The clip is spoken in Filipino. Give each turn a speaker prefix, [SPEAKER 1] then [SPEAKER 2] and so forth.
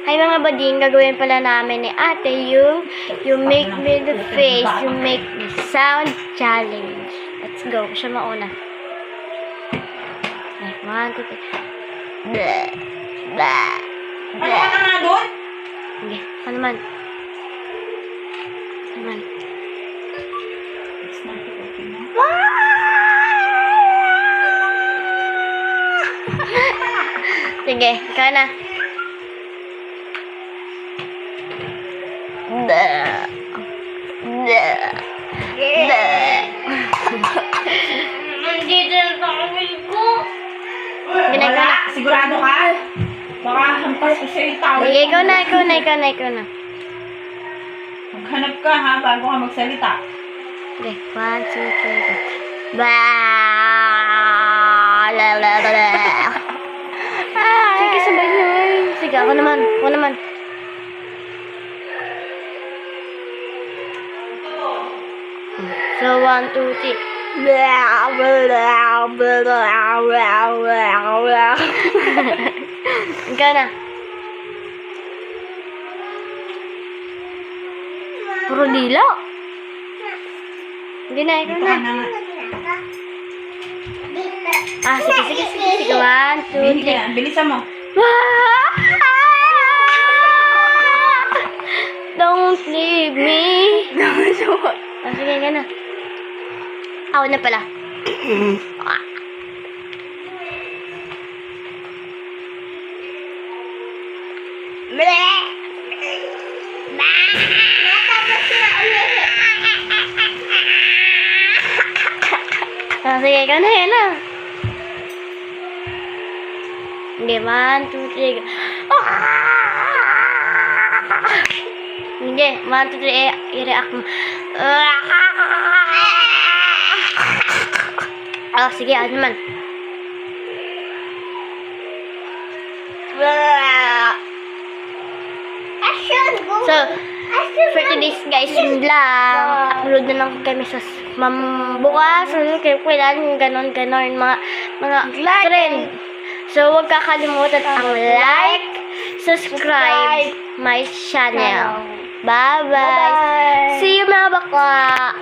[SPEAKER 1] Ay mga bading, gagawin pala namin ni ate yung you make me the face, you make me sound challenge. Let's go. Siya mauna. Okay, 1, 2, 3. Bleh. Bleh.
[SPEAKER 2] Ano ka na nga doon?
[SPEAKER 1] Okay, ano naman? Ano naman?
[SPEAKER 2] It's not okay na.
[SPEAKER 1] Sige, ikaw na. Bleh. Bleh. Bleh. Nandito ang tawin ko.
[SPEAKER 2] Wala, sigurado ka? Baka hampas ko sa'yo yung tawel.
[SPEAKER 1] Sige, ikaw na.
[SPEAKER 2] Maghanap ka ha, bago ka magsalita.
[SPEAKER 1] Okay, 1, 2, 3, 4. Bah! Sige, sabay nun. Sige, ako naman. So, 1, 2, 3. Ikaw na. Puro dilo. Hindi na, ikaw na. Sige. 1, 2, 3.
[SPEAKER 2] Bilisan mo.
[SPEAKER 1] Don't leave me. Sige, ka na. Ako na pala. Sige, ka na, yan na. Hindi, 1, 2, 3. Hindi, 1, 2, 3, i-react mo. Sige, ano naman? So, for today's guys, yun lang. Upload na lang kami sa bukas. Kailan ganon, mga trend. So, huwag kakalimutan ang like, subscribe my channel. Bye-bye. See you mga bakla.